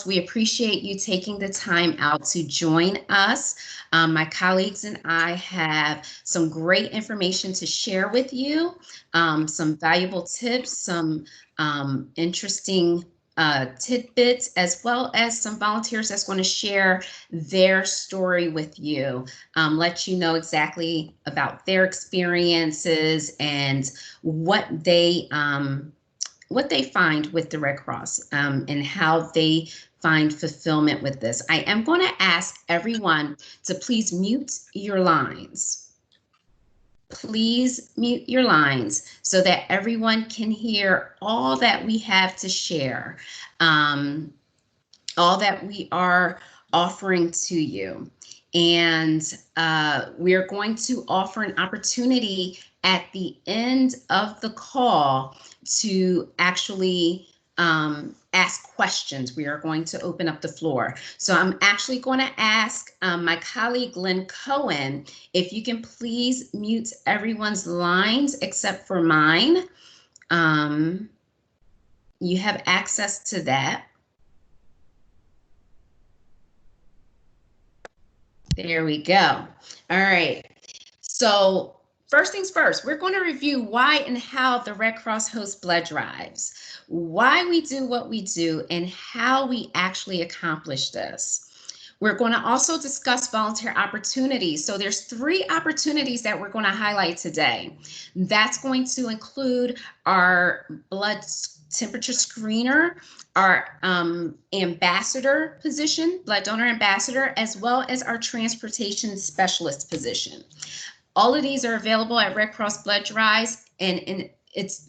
We appreciate you taking the time out to join us. My colleagues and I have some great information to share with you, some valuable tips, some interesting tidbits, as well as some volunteers that's going to share their story with you, let you know exactly about their experiences and what they find with the Red Cross, and how they find fulfillment with this. I am going to ask everyone to please mute your lines. Please mute your lines so that everyone can hear all that we have to share, all that we are offering to you. And we are going to offer an opportunity at the end of the call to actually ask questions. We are going to open up the floor. So I'm actually going to ask my colleague Lynn Cohen, if you can please mute everyone's lines except for mine. You have access to that. There we go. All right. So first things first, we're going to review why and how the Red Cross hosts blood drives, why we do what we do, and how we actually accomplish this. We're going to also discuss volunteer opportunities. So there's 3 opportunities that we're going to highlight today. That's going to include our blood temperature screener, our ambassador position, blood donor ambassador, as well as our transportation specialist position. All of these are available at Red Cross Blood Drives, and it's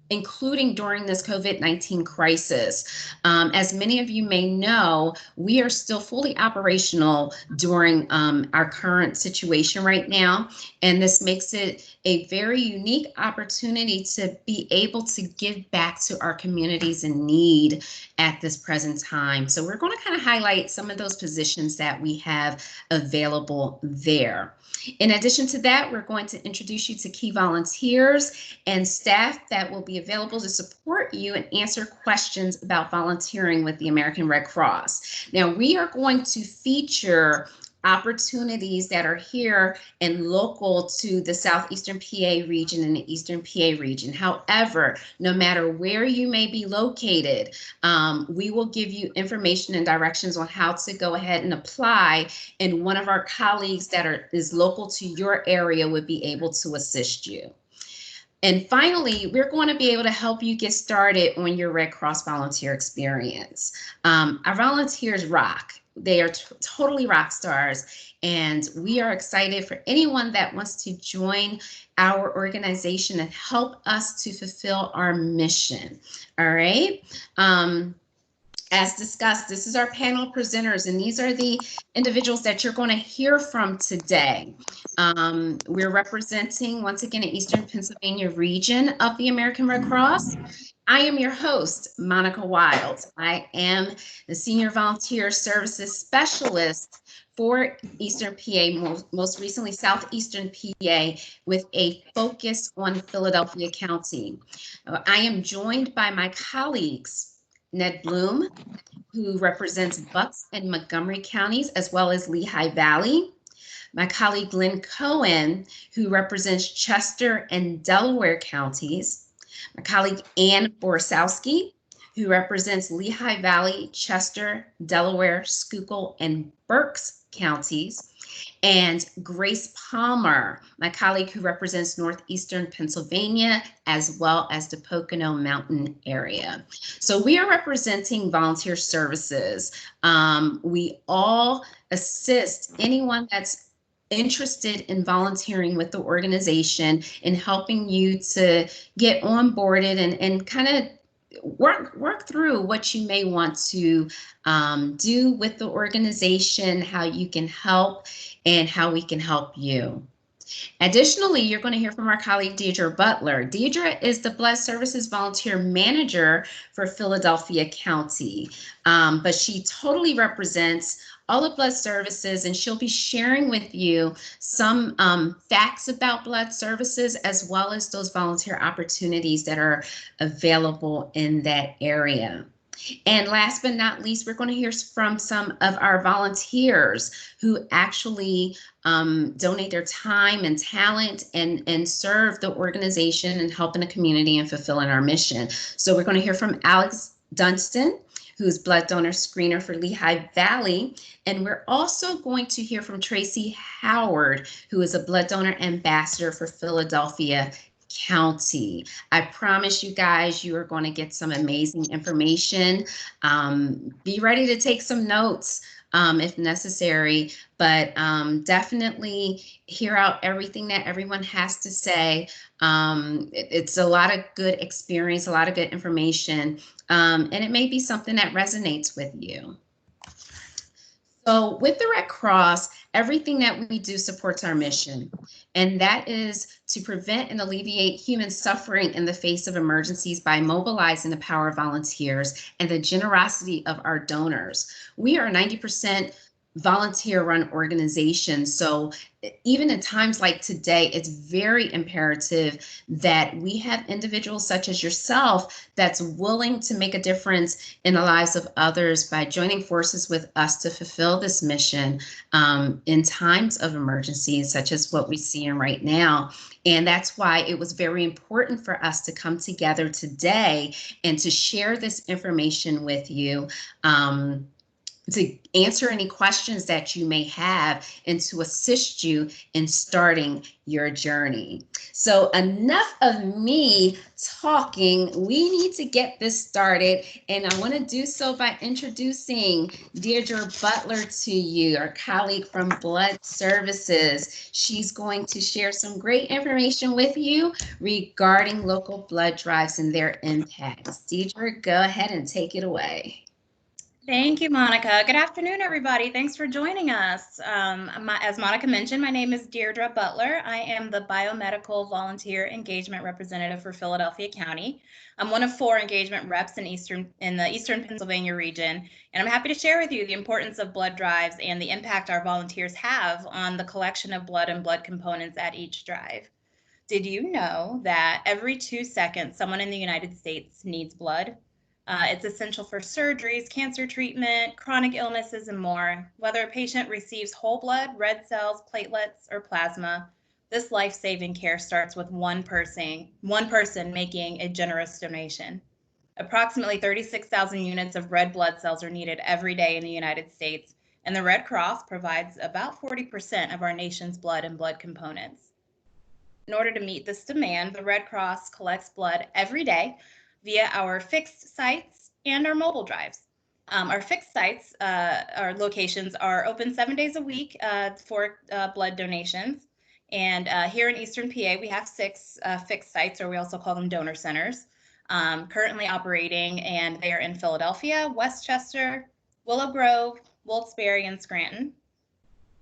including during this COVID-19 crisis. As many of you may know, we are still fully operational during our current situation right now, and this makes it a very unique opportunity to be able to give back to our communities in need at this present time. So we're going to kind of highlight some of those positions that we have available there. In addition to that, we're going to introduce you to key volunteers and staff that will be available to support you and answer questions about volunteering with the American Red Cross. Now, we are going to feature opportunities that are here and local to the Southeastern PA region and the Eastern PA region. However, no matter where you may be located, we will give you information and directions on how to go ahead and apply, and one of our colleagues that is local to your area would be able to assist you. And finally, we're going to be able to help you get started on your Red Cross volunteer experience. Our volunteers rock. They are totally rock stars, and we are excited for anyone that wants to join our organization and help us to fulfill our mission. All right. As discussed, this is our panel presenters, and these are the individuals that you're going to hear from today. We're representing, once again, the Eastern Pennsylvania region of the American Red Cross. I am your host, Monica Wild. I am the Senior Volunteer Services Specialist for Eastern PA, most recently Southeastern PA, with a focus on Philadelphia County. I am joined by my colleagues, Ned Bloom, who represents Bucks and Montgomery counties, as well as Lehigh Valley. My colleague Lynn Cohen, who represents Chester and Delaware counties. My colleague Ann Borosowski, who represents Lehigh Valley, Chester, Delaware, Schuylkill, and Berks counties. And Grace Palmer, my colleague who represents Northeastern Pennsylvania, as well as the Pocono Mountain area. So we are representing volunteer services. We all assist anyone that's interested in volunteering with the organization and helping you to get onboarded and kind of work through what you may want to do with the organization, how you can help, and how we can help you. Additionally, you're going to hear from our colleague Deidre Butler. Deidre is the Blood Services Volunteer Manager for Philadelphia County, but she totally represents all of Blood Services, and she'll be sharing with you some facts about Blood Services, as well as those volunteer opportunities that are available in that area. And last but not least, we're going to hear from some of our volunteers who actually donate their time and talent and serve the organization and helping the community and fulfilling our mission. So we're going to hear from Alex Dunstan, who's blood donor screener for Lehigh Valley. And we're also going to hear from Tracy Howard, who is a blood donor ambassador for Philadelphia County. I promise you guys, you are going to get some amazing information. Be ready to take some notes if necessary, but definitely hear out everything that everyone has to say. It's a lot of good experience, a lot of good information, and it may be something that resonates with you. So with the Red Cross, everything that we do supports our mission, and that is to prevent and alleviate human suffering in the face of emergencies by mobilizing the power of volunteers and the generosity of our donors. We are 90% volunteer-run organization, so even in times like today, it's very imperative that we have individuals such as yourself that's willing to make a difference in the lives of others by joining forces with us to fulfill this mission in times of emergencies, such as what we see in right now. And that's why it was very important for us to come together today and to share this information with you. To answer any questions that you may have and to assist you in starting your journey. So enough of me talking. We need to get this started, and I want to do so by introducing Deirdre Butler to you, our colleague from Blood Services. She's going to share some great information with you regarding local blood drives and their impacts. Deirdre, go ahead and take it away. Thank you, Monica. Good afternoon, everybody. Thanks for joining us. As Monica mentioned, my name is Deirdre Butler. I am the Biomedical Volunteer Engagement Representative for Philadelphia County. I'm one of 4 engagement reps in the Eastern Pennsylvania region, and I'm happy to share with you the importance of blood drives and the impact our volunteers have on the collection of blood and blood components at each drive. Did you know that every 2 seconds, someone in the United States needs blood? It's essential for surgeries, cancer treatment, chronic illnesses, and more. Whether a patient receives whole blood, red cells, platelets, or plasma, this life-saving care starts with one person making a generous donation. Approximately 36,000 units of red blood cells are needed every day in the United States, and the Red Cross provides about 40% of our nation's blood and blood components. In order to meet this demand, the Red Cross collects blood every day via our fixed sites and our mobile drives. Our fixed sites, our locations are open 7 days a week for blood donations. And here in Eastern PA, we have 6 fixed sites, or we also call them donor centers, currently operating, and they are in Philadelphia, Westchester, Willow Grove, Wilkes-Barre, and Scranton.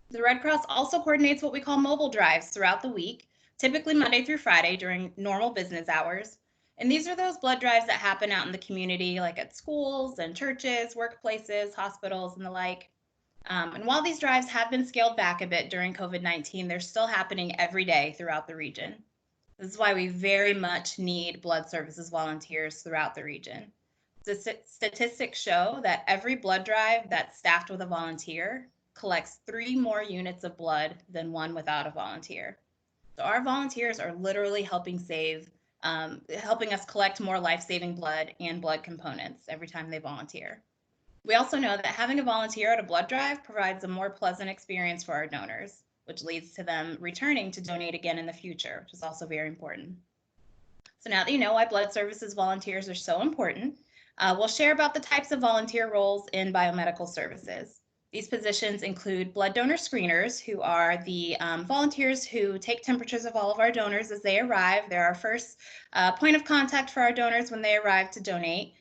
The Red Cross also coordinates what we call mobile drives throughout the week, typically Monday through Friday during normal business hours. And these are those blood drives that happen out in the community, like at schools and churches, workplaces, hospitals, and the like. And while these drives have been scaled back a bit during COVID-19, they're still happening every day throughout the region. This is why we very much need blood services volunteers throughout the region. Statistics show that every blood drive that's staffed with a volunteer collects 3 more units of blood than one without a volunteer. So our volunteers are literally helping us collect more life-saving blood and blood components every time they volunteer. We also know that having a volunteer at a blood drive provides a more pleasant experience for our donors, which leads to them returning to donate again in the future, which is also very important. So now that you know why blood services volunteers are so important, we'll share about the types of volunteer roles in biomedical services. These positions include blood donor screeners, who are the volunteers who take temperatures of all of our donors as they arrive. They're our first point of contact for our donors when they arrive to donate.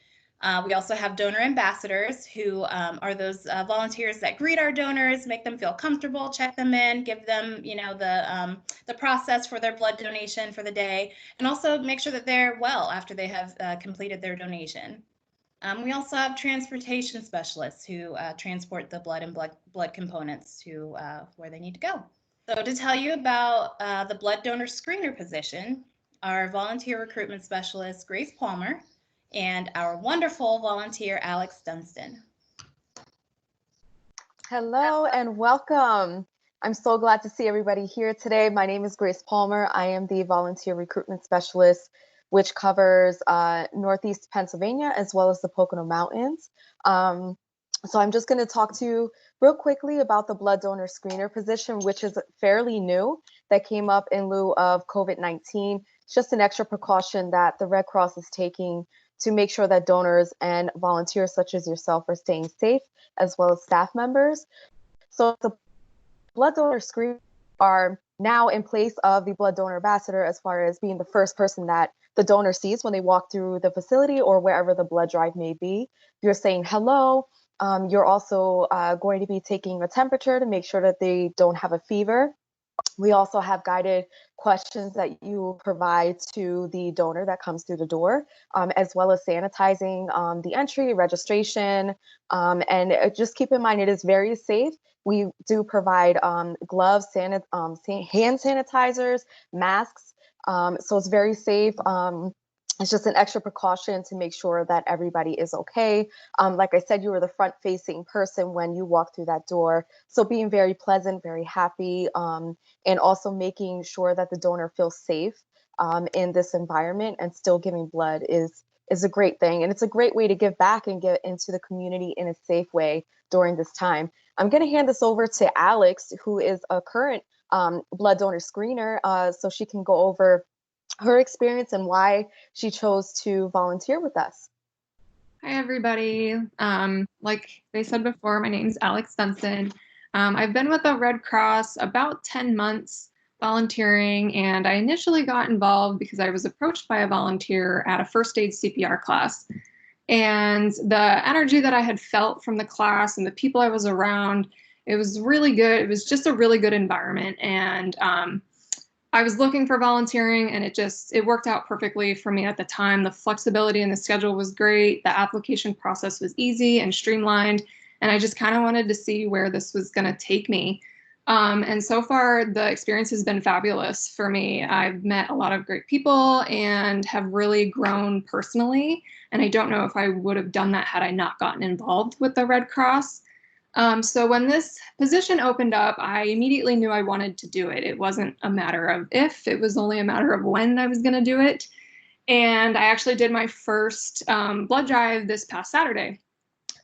We also have donor ambassadors, who are those volunteers that greet our donors, make them feel comfortable, check them in, give them, the process for their blood donation for the day, and also make sure that they're well after they have completed their donation. We also have transportation specialists who transport the blood and blood components to where they need to go. So to tell you about the blood donor screener position, our volunteer recruitment specialist, Grace Palmer, and our wonderful volunteer, Alex Dunstan. Hello and welcome. I'm so glad to see everybody here today. My name is Grace Palmer. I am the volunteer recruitment specialist, which covers Northeast Pennsylvania as well as the Pocono Mountains. So I'm just going to talk to you real quickly about the blood donor screener position, which is fairly new, that came up in lieu of COVID-19. It's just an extra precaution that the Red Cross is taking to make sure that donors and volunteers such as yourself are staying safe, as well as staff members. So the blood donor screen are now in place of the blood donor ambassador, as far as being the first person that the donor sees when they walk through the facility or wherever the blood drive may be. You're saying hello. You're also going to be taking a temperature to make sure that they don't have a fever. We also have guided questions that you provide to the donor that comes through the door, as well as sanitizing the entry, registration, and just keep in mind it is very safe. We do provide gloves, hand sanitizers, masks, so it's very safe. It's just an extra precaution to make sure that everybody is okay. Like I said, you were the front-facing person when you walk through that door. So being very pleasant, very happy, and also making sure that the donor feels safe in this environment and still giving blood is a great thing. And it's a great way to give back and get into the community in a safe way during this time. I'm going to hand this over to Alex, who is a current blood donor screener, so she can go over her experience and why she chose to volunteer with us. Hi, everybody. Like they said before, my name is Alex Dunstan. I've been with the Red Cross about 10 months volunteering, and I initially got involved because I was approached by a volunteer at a first aid CPR class. And the energy that I had felt from the class and the people I was around, it was really good. It was just a really good environment. And I was looking for volunteering, and it worked out perfectly for me at the time. The flexibility in the schedule was great. The application process was easy and streamlined. And I just kind of wanted to see where this was going to take me. And so far, the experience has been fabulous for me. I've met a lot of great people and have really grown personally. And I don't know if I would have done that had I not gotten involved with the Red Cross. So when this position opened up, I immediately knew I wanted to do it. It wasn't a matter of if, it was only a matter of when I was going to do it. And I actually did my first blood drive this past Saturday.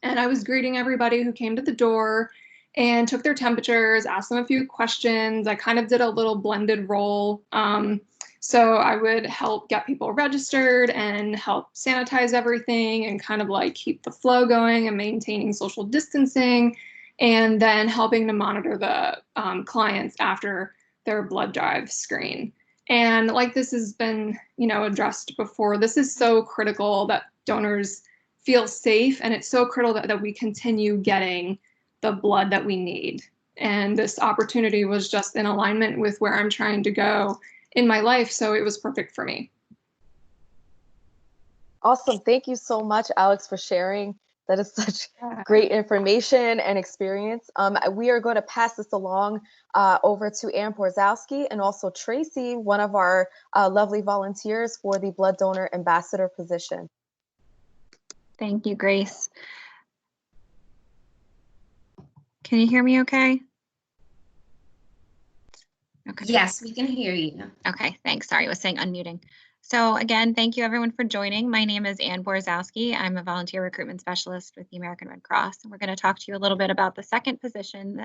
And I was greeting everybody who came to the door and took their temperatures, asked them a few questions. I kind of did a little blended role. So I would help get people registered and help sanitize everything and kind of like keep the flow going and maintaining social distancing, and then helping to monitor the clients after their blood drive screen. And like this has been, addressed before, this is so critical that donors feel safe, and it's so critical that we continue getting the blood that we need. And this opportunity was just in alignment with where I'm trying to go in my life, so it was perfect for me. Awesome. Thank you so much, Alex, for sharing. That is such great information and experience. We are going to pass this along over to Ann Borzowski and also Tracy, one of our lovely volunteers for the blood donor ambassador position. Thank you, Grace. Can you hear me okay? Okay. Yes, we can hear you. Okay, thanks. Sorry, I was saying unmuting. So again, thank you everyone for joining. My name is Ann Borzowski. I'm a volunteer recruitment specialist with the American Red Cross. And we're going to talk to you a little bit about the second position,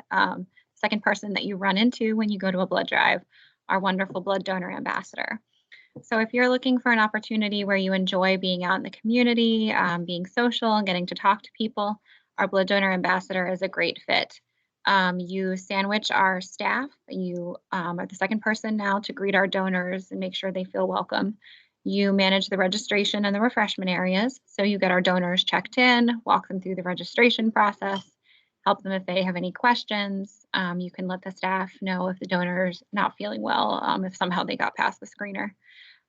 second person that you run into when you go to a blood drive, our wonderful blood donor ambassador. So if you're looking for an opportunity where you enjoy being out in the community, being social and getting to talk to people, our blood donor ambassador is a great fit. You sandwich our staff. You are the second person now to greet our donors and make sure they feel welcome. You manage the registration and the refreshment areas. So you get our donors checked in, walk them through the registration process, help them if they have any questions. You can let the staff know if the donor's not feeling well, if somehow they got past the screener.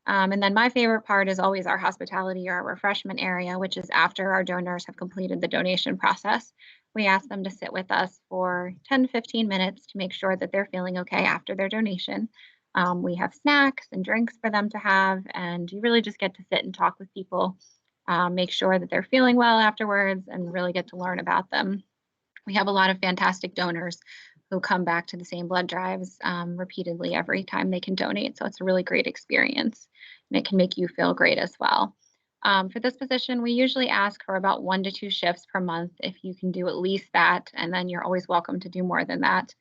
And then my favorite part is always our hospitality or our refreshment area, which is after our donors have completed the donation process. We ask them to sit with us for 10 to 15 minutes to make sure that they're feeling okay after their donation. We have snacks and drinks for them to have, and you really just get to sit and talk with people make sure that they're feeling well afterwards, and really get to learn about them. We have a lot of fantastic donors who come back to the same blood drives repeatedly every time they can donate. So it's a really great experience, and it can make you feel great as well. For this position, we usually ask for about 1 to 2 shifts per month. If you can do at least that, and then you're always welcome to do more than that.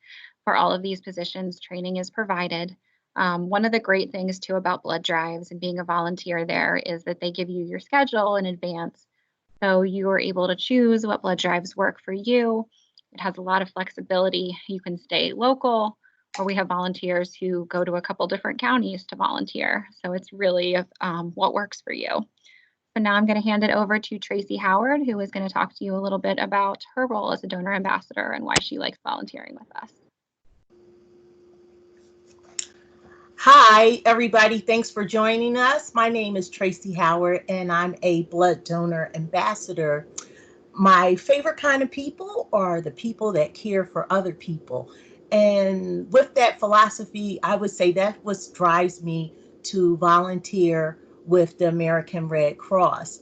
For all of these positions, training is provided. One of the great things too about blood drives and being a volunteer there is that they give you your schedule in advance. So you are able to choose what blood drives work for you. It has a lot of flexibility. You can stay local, or we have volunteers who go to a couple different counties to volunteer. So it's really what works for you. So now I'm going to hand it over to Tracy Howard, who is going to talk to you a little bit about her role as a donor ambassador and why she likes volunteering with us. Hi, everybody. Thanks for joining us. My name is Tracy Howard, and I'm a blood donor ambassador. My favorite kind of people are the people that care for other people. And with that philosophy, I would say that's what drives me to volunteer with the American Red Cross.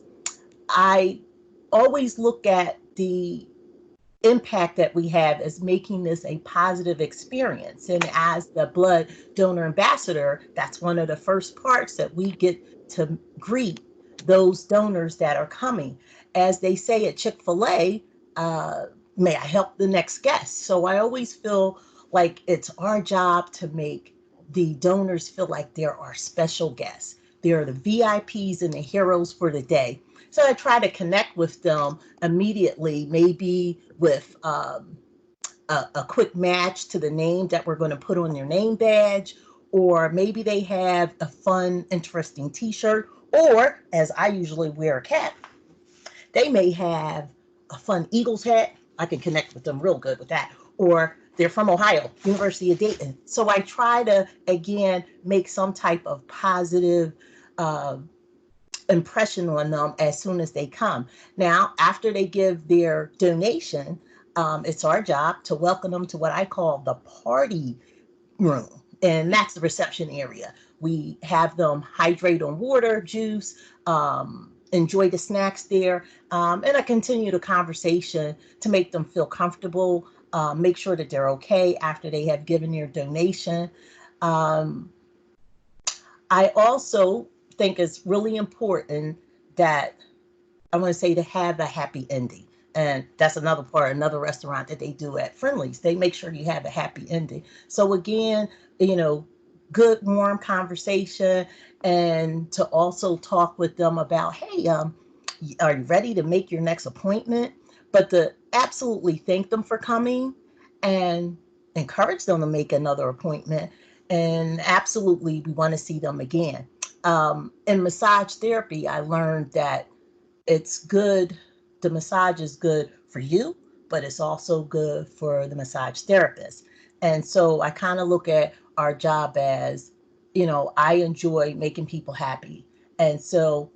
I always look at the impact that we have as making this a positive experience. And as the blood donor ambassador, that's one of the first parts that we get to greet those donors that are coming. As they say at Chick-fil-A, may I help the next guest? So I always feel like it's our job to make the donors feel like they're our special guests. They're the VIPs and the heroes for the day. So I try to connect with them immediately, maybe with a quick match to the name that we're going to put on their name badge, or maybe they have a fun, interesting t-shirt, or as I usually wear a cap, they may have a fun Eagles hat. I can connect with them real good with that. Or they're from Ohio, University of Dayton. So I try to, again, make some type of positive impression on them as soon as they come. Now, after they give their donation, it's our job to welcome them to what I call the party room. And that's the reception area. We have them hydrate on water, juice, enjoy the snacks there, and I continue the conversation to make them feel comfortable, make sure that they're okay after they have given their donation. I also think it's really important that I want to say to have a happy ending. And that's another part, another restaurant that they do at Friendly's. They make sure you have a happy ending. So again, you know, good, warm conversation, and to also talk with them about, hey, are you ready to make your next appointment? But to absolutely thank them for coming and encourage them to make another appointment. And absolutely, we want to see them again. In massage therapy, I learned that it's good. The massage is good for you, but it's also good for the massage therapist. And so I kind of look at our job as, you know, I enjoy making people happy. And so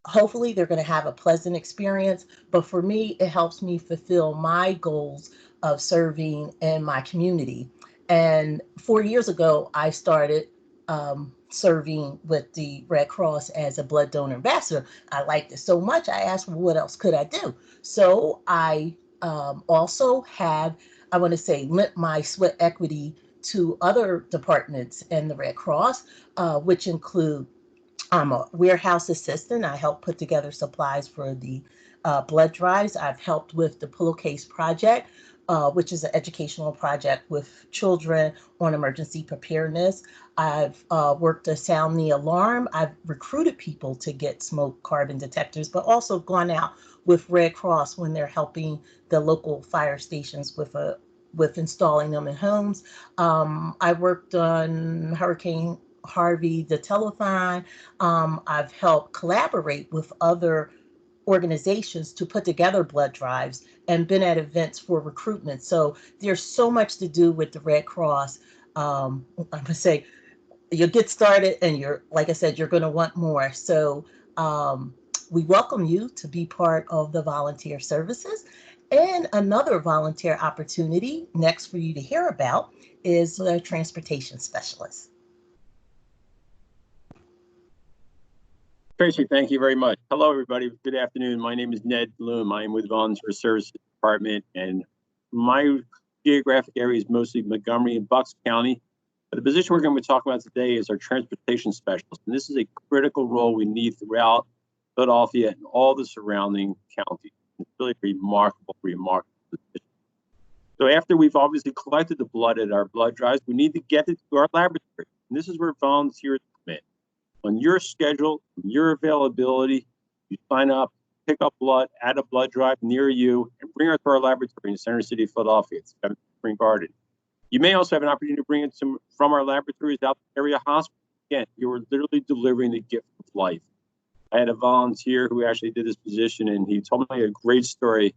hopefully they're going to have a pleasant experience. But for me, it helps me fulfill my goals of serving in my community. And 4 years ago, I started serving with the Red Cross as a blood donor ambassador. I liked it so much, I asked, well, what else could I do? So I also have, I want to say, lent my sweat equity to other departments in the Red Cross, which include I'm a warehouse assistant. I help put together supplies for the blood drives. I've helped with the Pillowcase Project, which is an educational project with children on emergency preparedness. I've worked to sound the alarm. I've recruited people to get smoke carbon detectors, but also gone out with Red Cross when they're helping the local fire stations with installing them in homes. I worked on Hurricane Harvey, the telethon. I've helped collaborate with other organizations to put together blood drives and been at events for recruitment. So there's so much to do with the Red Cross. I'm gonna say you'll get started and like I said, you're gonna want more. So we welcome you to be part of the volunteer services. And another volunteer opportunity next for you to hear about is the transportation specialist. Tracy, thank you very much. Hello, everybody. Good afternoon. My name is Ned Bloom. I am with Volunteer Services Department, and my geographic area is mostly Montgomery and Bucks County. But the position we're going to be talking about today is our transportation specialist. And this is a critical role we need throughout Philadelphia and all the surrounding counties. It's really a remarkable position. So after we've obviously collected the blood at our blood drives, we need to get it to our laboratory. And this is where volunteers come in. On your schedule, your availability, you sign up, pick up blood at a blood drive near you, and bring it to our laboratory in Center City, Philadelphia. It's 7th Spring Garden. You may also have an opportunity to bring it from our laboratories out to the area hospital. Again, you're literally delivering the gift of life. I had a volunteer who actually did this position, and he told me a great story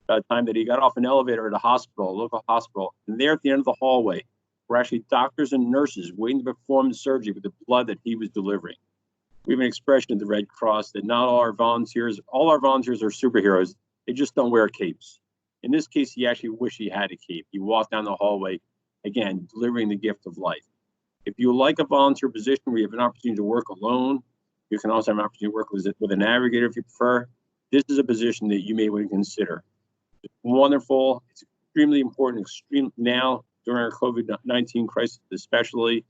about a time that he got off an elevator at a local hospital, and there at the end of the hallway were actually doctors and nurses waiting to perform the surgery with the blood that he was delivering. We have an expression at the Red Cross that not all our volunteers are superheroes. They just don't wear capes. In this case, he actually wished he had a cape. He walked down the hallway, again, delivering the gift of life. If you like a volunteer position where you have an opportunity to work alone, you can also have an opportunity to work with a navigator if you prefer. This is a position that you may want to consider. It's wonderful. It's extremely important, now during our COVID-19 crisis, especially.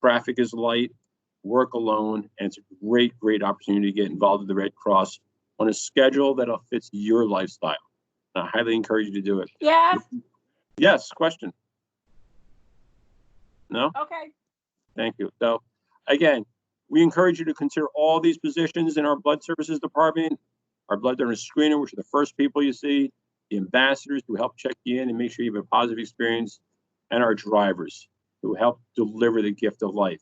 Traffic is light, work alone, and it's a great, great opportunity to get involved with the Red Cross on a schedule that fits your lifestyle. I highly encourage you to do it. Yes. Yes, question? No? Okay. Thank you. So again, we encourage you to consider all these positions in our blood services department, our blood donor screener, which are the first people you see, the ambassadors who help check you in and make sure you have a positive experience, and our drivers who help deliver the gift of life.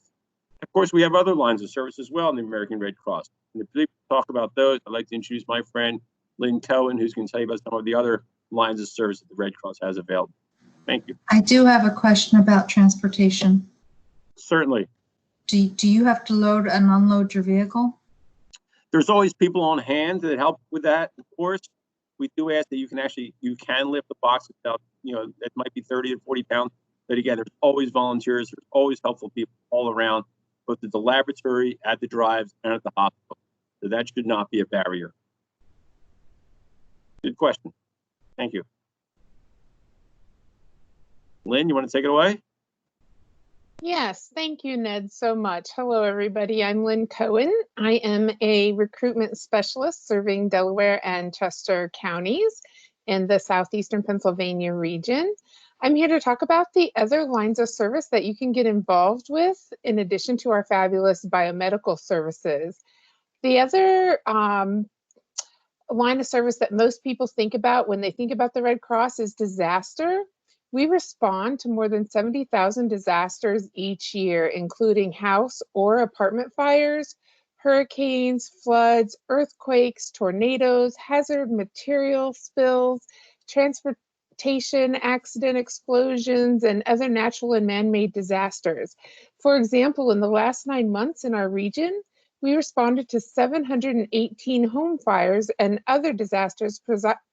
Of course, we have other lines of service as well in the American Red Cross. And if we talk about those, I'd like to introduce my friend, Lynn Cohen, who's going to tell you about some of the other lines of service that the Red Cross has available. Thank you. I do have a question about transportation. Certainly. Do you have to load and unload your vehicle? There's always people on hand that help with that, of course. We do ask that you can lift the box without, it might be 30 to 40 pounds. But again, there's always volunteers, there's always helpful people all around, both at the laboratory, at the drives, and at the hospital. So that should not be a barrier. Good question. Thank you. Lynn, you want to take it away? Yes, thank you, Ned, so much. Hello, everybody. I'm Lynn Cohen. I am a recruitment specialist serving Delaware and Chester counties in the Southeastern Pennsylvania region. I'm here to talk about the other lines of service that you can get involved with in addition to our fabulous biomedical services. The other line of service that most people think about when they think about the Red Cross is disaster. We respond to more than 70,000 disasters each year, including house or apartment fires, hurricanes, floods, earthquakes, tornadoes, hazard material spills, transportation accident explosions, and other natural and man-made disasters. For example, in the last 9 months in our region, we responded to 718 home fires and other disasters,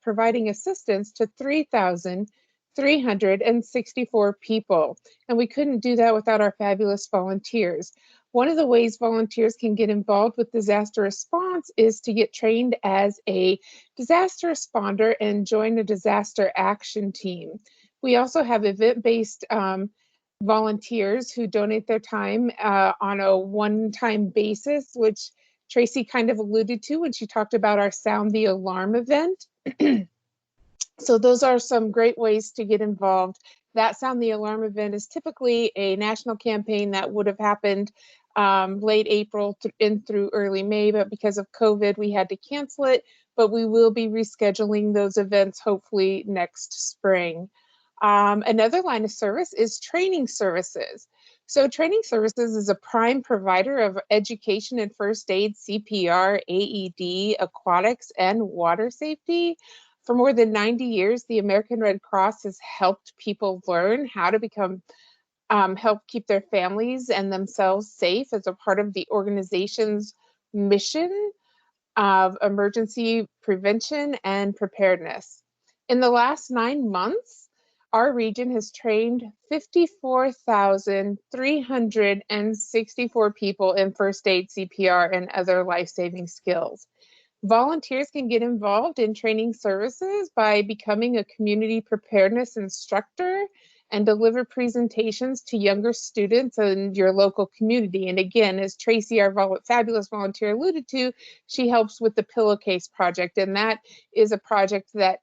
providing assistance to 3,364 people. And we couldn't do that without our fabulous volunteers. One of the ways volunteers can get involved with disaster response is to get trained as a disaster responder and join a disaster action team. We also have event-based volunteers who donate their time on a one-time basis, which Tracy kind of alluded to when she talked about our Sound the Alarm event. So those are some great ways to get involved. That Sound the Alarm event is typically a national campaign that would have happened late April through early May, but because of COVID, we had to cancel it, but we will be rescheduling those events hopefully next spring. Another line of service is training services. So training services is a prime provider of education in first aid, CPR, AED, aquatics, and water safety. For more than 90 years, the American Red Cross has helped people learn how to help keep their families and themselves safe as a part of the organization's mission of emergency prevention and preparedness. In the last 9 months, our region has trained 54,364 people in first aid, CPR, and other life-saving skills. Volunteers can get involved in training services by becoming a community preparedness instructor and deliver presentations to younger students in your local community. And again, as Tracy, our fabulous volunteer, alluded to, she helps with the Pillowcase project. And that is a project that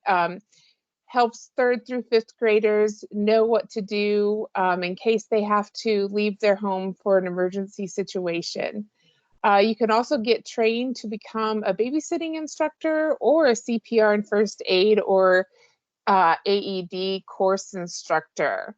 helps 3rd through 5th graders know what to do in case they have to leave their home for an emergency situation. You can also get trained to become a babysitting instructor or a CPR and first aid or AED course instructor.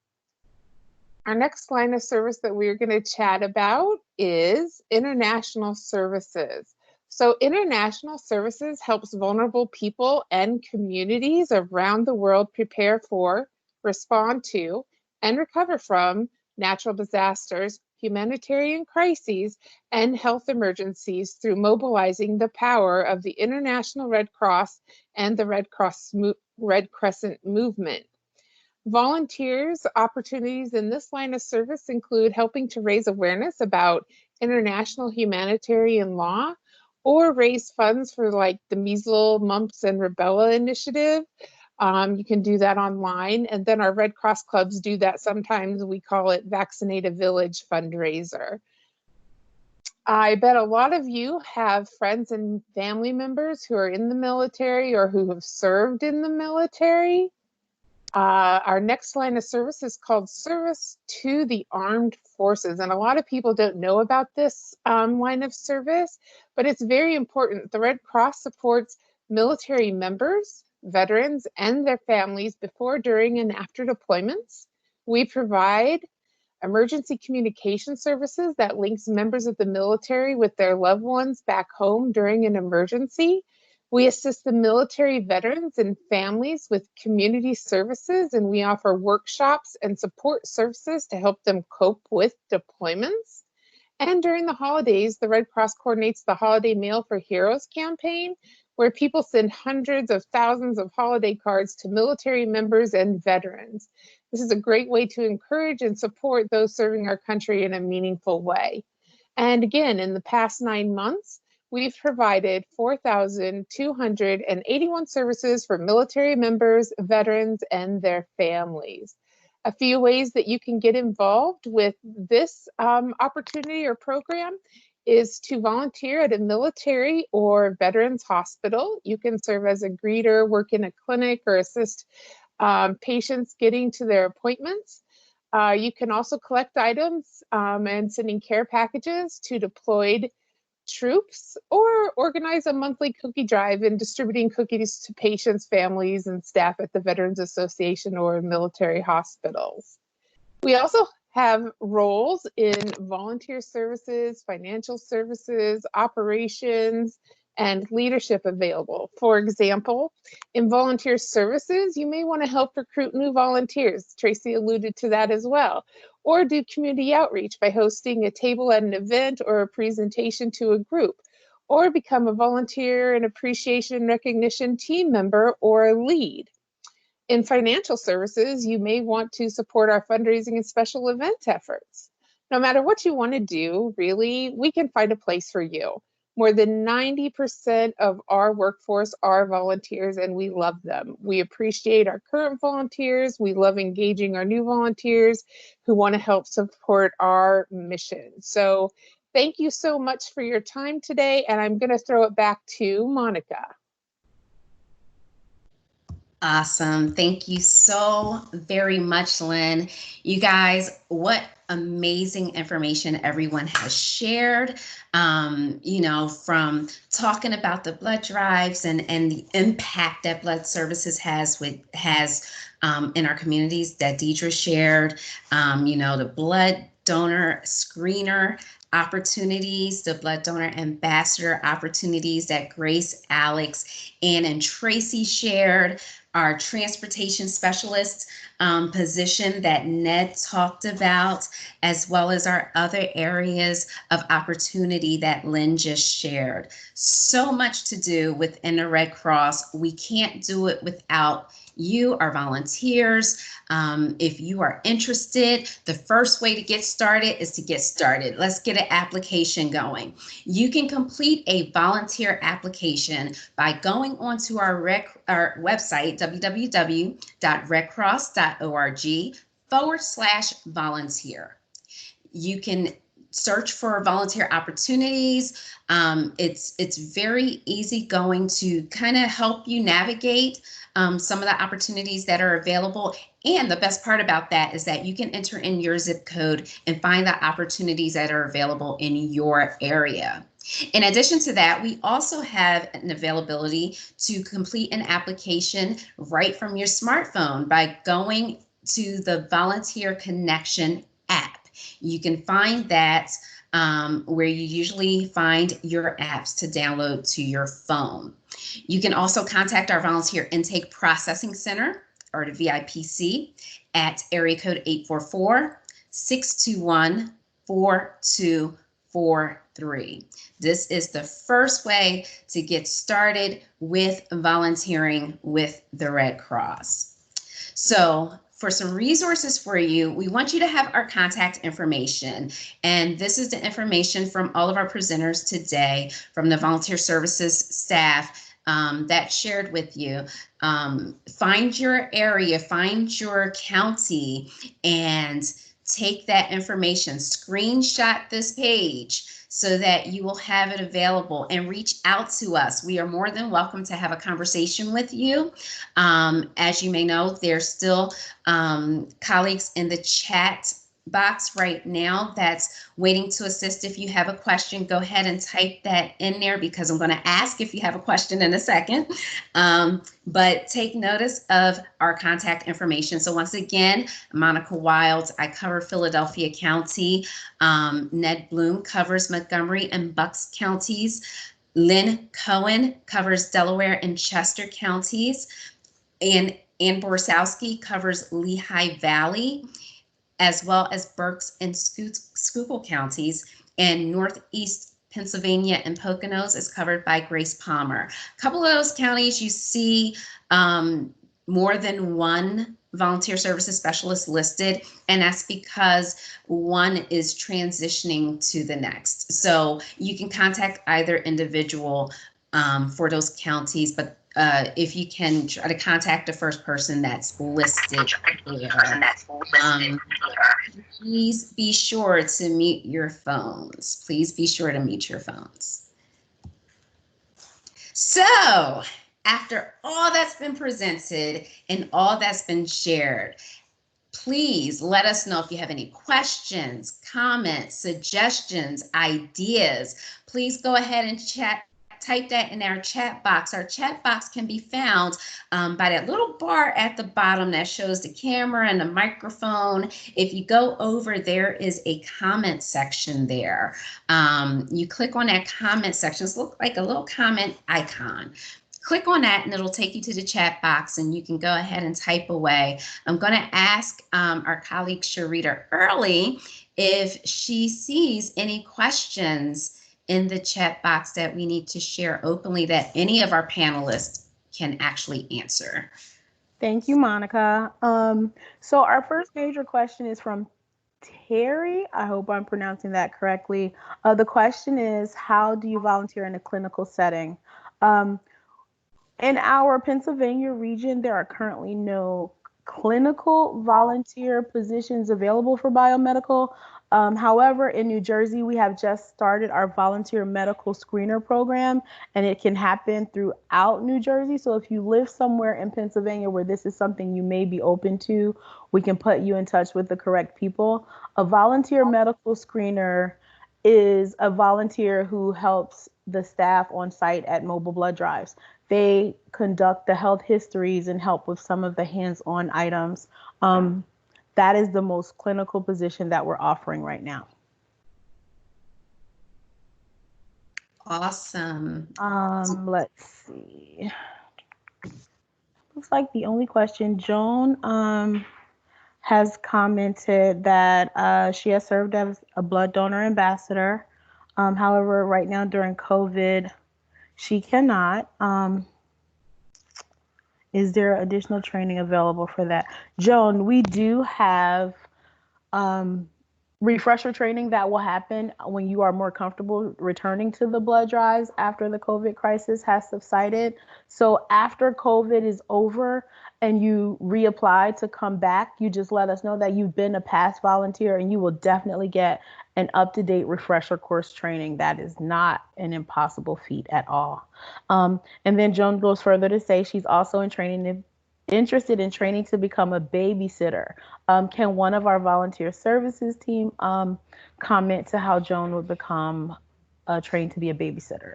Our next line of service that we're going to chat about is international services. So international services helps vulnerable people and communities around the world prepare for, respond to, and recover from natural disasters, humanitarian crises, and health emergencies through mobilizing the power of the International Red Cross and the Red Crescent movement. Volunteers' opportunities in this line of service include helping to raise awareness about international humanitarian law or raise funds for like the Measles, Mumps, and Rubella initiative. You can do that online. And then our Red Cross clubs do that sometimes. We call it Vaccinate a Village fundraiser. I bet a lot of you have friends and family members who are in the military or who have served in the military. Our next line of service is called Service to the Armed Forces. And a lot of people don't know about this line of service, but it's very important. The Red Cross supports military members, veterans, and their families before, during, and after deployments. We provide emergency communication services that links members of the military with their loved ones back home during an emergency. We assist the military veterans and families with community services, and we offer workshops and support services to help them cope with deployments. And during the holidays, the Red Cross coordinates the Holiday Mail for Heroes campaign, where people send hundreds of thousands of holiday cards to military members and veterans. This is a great way to encourage and support those serving our country in a meaningful way. And again, in the past 9 months, we've provided 4,281 services for military members, veterans, and their families. A few ways that you can get involved with this opportunity or program is to volunteer at a military or veterans hospital. You can serve as a greeter, work in a clinic, or assist patients getting to their appointments. You can also collect items and sending care packages to deployed troops, or organize a monthly cookie drive and distributing cookies to patients, families, and staff at the Veterans Association or military hospitals. We also have roles in volunteer services, financial services, operations, and leadership available. For example, in volunteer services, you may want to help recruit new volunteers. Tracy alluded to that as well. Or do community outreach by hosting a table at an event or a presentation to a group. Or become a volunteer and appreciation recognition team member or a lead. In financial services, you may want to support our fundraising and special event efforts. No matter what you want to do, really, we can find a place for you. More than 90% of our workforce are volunteers, and we love them. We appreciate our current volunteers. We love engaging our new volunteers who want to help support our mission. So thank you so much for your time today, and I'm going to throw it back to Monica. Awesome. Thank you so very much, Lynn. You guys, what amazing information everyone has shared, from talking about the blood drives and the impact that blood services has in our communities that Deidre shared, the blood donor screener opportunities, the blood donor ambassador opportunities that Grace, Alex, Ann, and Tracy shared, our transportation specialist position that Ned talked about, as well as our other areas of opportunity that Lynn just shared. So much to do within the Red Cross. We can't do it without you, our volunteers. If you are interested, the first way to get started is to get started. Let's get an application going. You can complete a volunteer application by going onto our website, www.redcross.org/volunteer. You can search for volunteer opportunities. It's very easy going to kind of help you navigate some of the opportunities that are available. And the best part about that is that you can enter in your zip code and find the opportunities that are available in your area. In addition to that, we also have an availability to complete an application right from your smartphone by going to the Volunteer Connection app. You can find that where you usually find your apps to download to your phone. You can also contact our Volunteer Intake Processing Center, or the VIPC, at area code 844-621-4243. This is the first way to get started with volunteering with the Red Cross. So, for some resources for you, we want you to have our contact information. And this is the information from all of our presenters today, from the volunteer services staff that shared with you. Find your area, find your county, and take that information, screenshot this page so that you will have it available, and reach out to us. We are more than welcome to have a conversation with you. As you may know, there's still colleagues in the chat box right now that's waiting to assist. If you have a question, go ahead and type that in there, because I'm going to ask if you have a question in a second. But take notice of our contact information. So once again, Monica Wilds, I cover Philadelphia County. Ned Bloom covers Montgomery and Bucks counties. Lynn Cohen covers Delaware and Chester counties. And Ann Borsowski covers Lehigh Valley, as well as Berks and Schuylkill counties, and Northeast Pennsylvania and Poconos is covered by Grace Palmer. A couple of those counties you see more than one volunteer services specialist listed, and that's because one is transitioning to the next. So you can contact either individual for those counties, but if you can try to contact the first person that's listed there. Please be sure to mute your phones. Please be sure to mute your phones. So, after all that's been presented and all that's been shared, please let us know if you have any questions, comments, suggestions, ideas. Please go ahead and type that in our chat box. Our chat box can be found by that little bar at the bottom that shows the camera and the microphone. If you go over, there is a comment section there. You click on that comment section. It looks like a little comment icon. Click on that and it'll take you to the chat box, and you can go ahead and type away. I'm going to ask our colleague Sharita Early if she sees any questions in the chat box that we need to share openly that any of our panelists can actually answer. Thank you, Monica. So our first major question is from Terry. I hope I'm pronouncing that correctly. The question is, how do you volunteer in a clinical setting? In our Pennsylvania region, there are currently no clinical volunteer positions available for biomedical. However, in New Jersey, we have just started our volunteer medical screener program, and it can happen throughout New Jersey. So if you live somewhere in Pennsylvania where this is something you may be open to, we can put you in touch with the correct people. A volunteer medical screener is a volunteer who helps the staff on site at mobile blood drives. They conduct the health histories and help with some of the hands-on items. That is the most clinical position that we're offering right now. Awesome. Let's see. Looks like the only question, Joan has commented that she has served as a blood donor ambassador. However, right now during COVID, she cannot. Is there additional training available for that? Joan, we do have refresher training that will happen when you are more comfortable returning to the blood drives after the COVID crisis has subsided. So after COVID is over and you reapply to come back, you just let us know that you've been a past volunteer, and you will definitely get an up-to-date refresher course training. That is not an impossible feat at all. And then Joan goes further to say she's also interested in training to become a babysitter. Can one of our volunteer services team comment to how Joan would become trained to be a babysitter?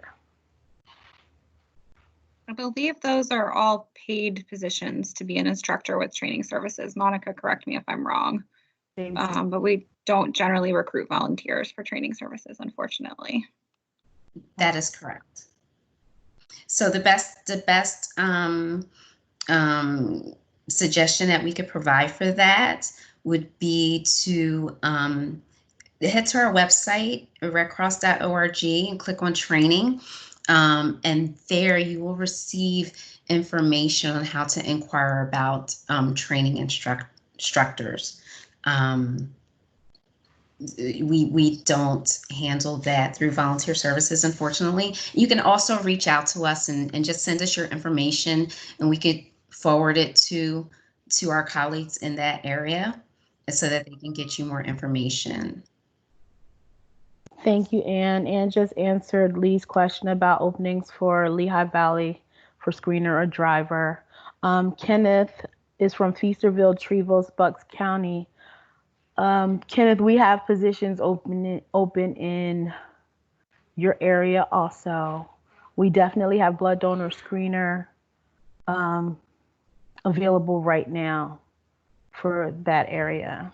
I believe those are all paid positions to be an instructor with training services. Monica, correct me if I'm wrong. But we don't generally recruit volunteers for training services, unfortunately. That is correct. So the best suggestion that we could provide for that would be to head to our website, redcross.org, and click on training. And there you will receive information on how to inquire about training instructors. We don't handle that through volunteer services, unfortunately. You can also reach out to us and just send us your information, and we could forward it to our colleagues in that area so that they can get you more information. Thank you, Ann. Ann just answered Lee's question about openings for Lehigh Valley for screener or driver. Kenneth is from Feasterville, Trevose, Bucks County. Kenneth, we have positions open in your area also. We definitely have blood donor screener available right now for that area.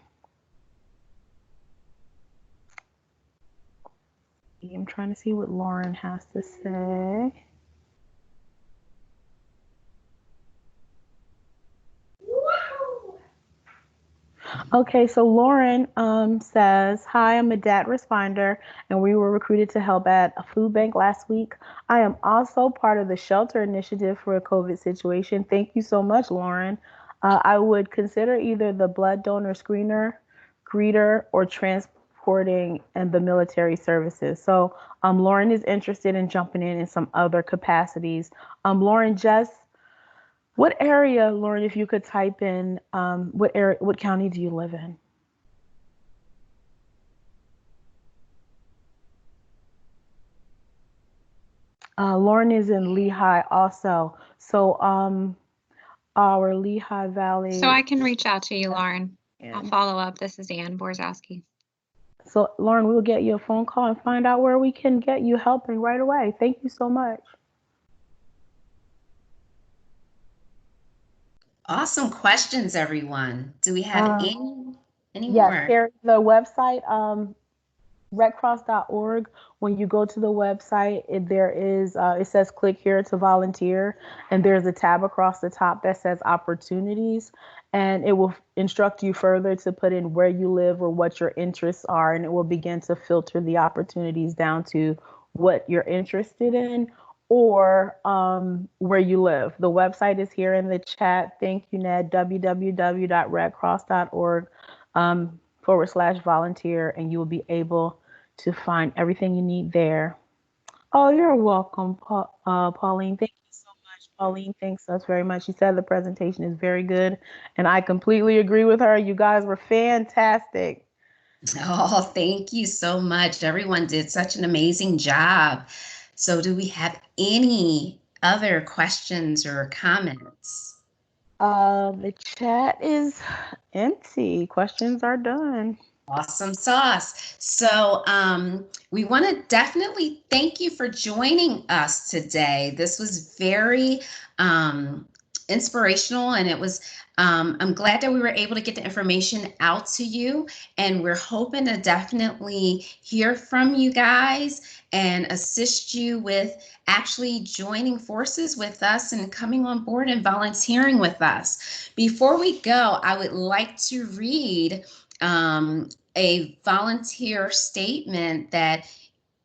I'm trying to see what Lauren has to say. Okay, so Lauren says, hi, I'm a DAT responder, and we were recruited to help at a food bank last week. I am also part of the shelter initiative for a COVID situation. Thank you so much, Lauren. I would consider either the blood donor screener, greeter, or transporting and the military services. So Lauren is interested in jumping in some other capacities. Lauren, what area, Lauren, if you could type in, what county do you live in? Lauren is in Lehigh also. So our Lehigh Valley. So I can reach out to you, Lauren. I'll follow up. This is Ann Borzowski. So Lauren, we'll get you a phone call and find out where we can get you helping right away. Thank you so much. Awesome questions, everyone. Do we have any more? Yes, the website, redcross.org. When you go to the website, it says click here to volunteer, and there's a tab across the top that says opportunities, and it will instruct you further to put in where you live or what your interests are, and it will begin to filter the opportunities down to what you're interested in or where you live. The website is here in the chat. Thank you, Ned. www.redcross.org /volunteer, and you will be able to find everything you need there. Oh, you're welcome, Pauline. Thank you so much. Pauline thanks us very much. She said the presentation is very good, and I completely agree with her. You guys were fantastic. Oh, thank you so much. Everyone did such an amazing job. So do we have any other questions or comments? The chat is empty. Questions are done. Awesome sauce. So we want to definitely thank you for joining us today. This was very inspirational, and it was I'm glad that we were able to get the information out to you, and we're hoping to definitely hear from you guys and assist you with actually joining forces with us and coming on board and volunteering with us. Before we go, I would like to read a volunteer statement that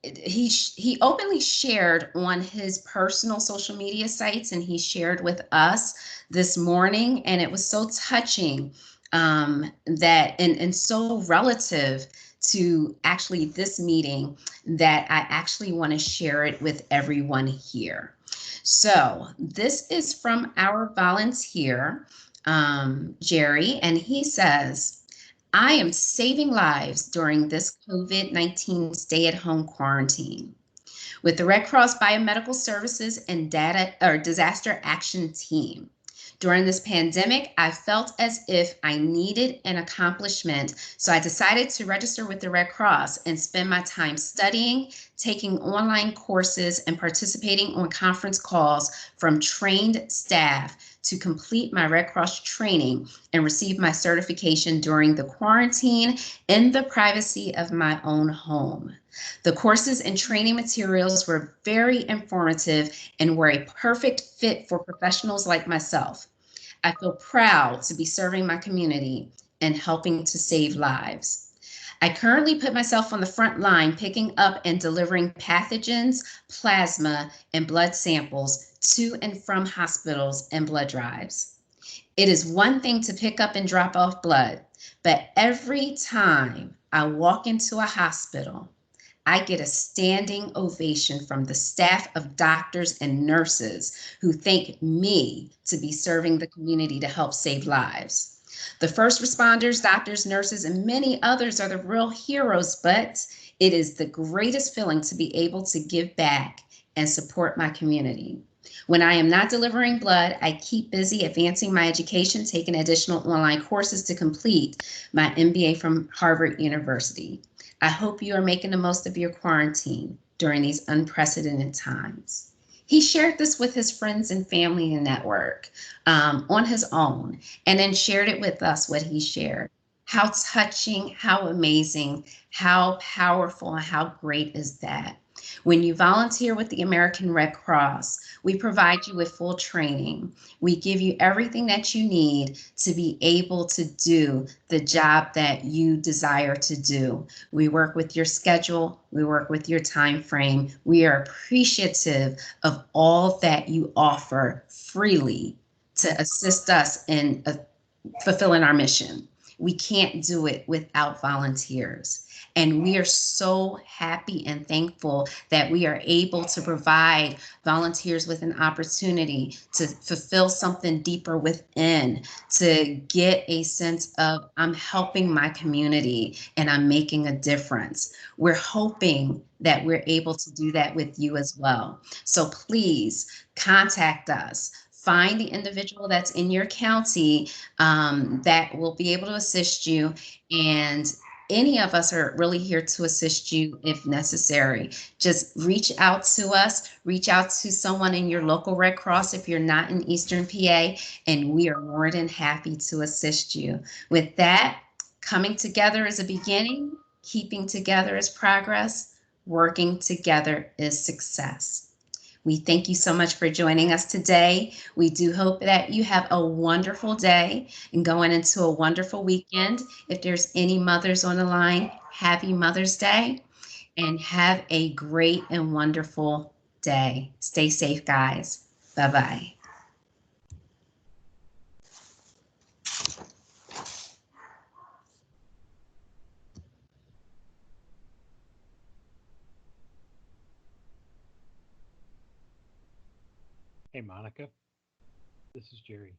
he openly shared on his personal social media sites, and he shared with us this morning, and it was so touching, that and so relative to actually this meeting, that I actually want to share it with everyone here. So this is from our volunteer, Jerry, and he says, I am saving lives during this COVID-19 stay-at-home quarantine. With the Red Cross Biomedical Services and Disaster Action Team. During this pandemic, I felt as if I needed an accomplishment, so I decided to register with the Red Cross and spend my time studying, taking online courses, and participating on conference calls from trained staff to complete my Red Cross training and receive my certification during the quarantine in the privacy of my own home. The courses and training materials were very informative and were a perfect fit for professionals like myself. I feel proud to be serving my community and helping to save lives. I currently put myself on the front line picking up and delivering pathogens, plasma, and blood samples to and from hospitals and blood drives. It is one thing to pick up and drop off blood, but every time I walk into a hospital, I get a standing ovation from the staff of doctors and nurses who thank me to be serving the community to help save lives. The first responders, doctors, nurses, and many others are the real heroes, but it is the greatest feeling to be able to give back and support my community. When I am not delivering blood, I keep busy advancing my education, taking additional online courses to complete my MBA from Harvard University. I hope you are making the most of your quarantine during these unprecedented times. He shared this with his friends and family and network on his own, and then shared it with us, what he shared. How touching, how amazing, how powerful, and how great is that? When you volunteer with the American Red Cross, we provide you with full training. We give you everything that you need to be able to do the job that you desire to do. We work with your schedule. We work with your time frame. We are appreciative of all that you offer freely to assist us in fulfilling our mission. We can't do it without volunteers. And we are so happy and thankful that we are able to provide volunteers with an opportunity to fulfill something deeper within, to get a sense of I'm helping my community and I'm making a difference. We're hoping that we're able to do that with you as well. So please contact us. Find the individual that's in your county that will be able to assist you, and any of us are really here to assist you if necessary. Just reach out to us, reach out to someone in your local Red Cross if you're not in Eastern PA, and we are more than happy to assist you. With that, coming together is a beginning, keeping together is progress, working together is success. We thank you so much for joining us today. We do hope that you have a wonderful day and going into a wonderful weekend. If there's any mothers on the line, happy Mother's Day and have a great and wonderful day. Stay safe, guys. Bye-bye. Hey, Monica, this is Jerry.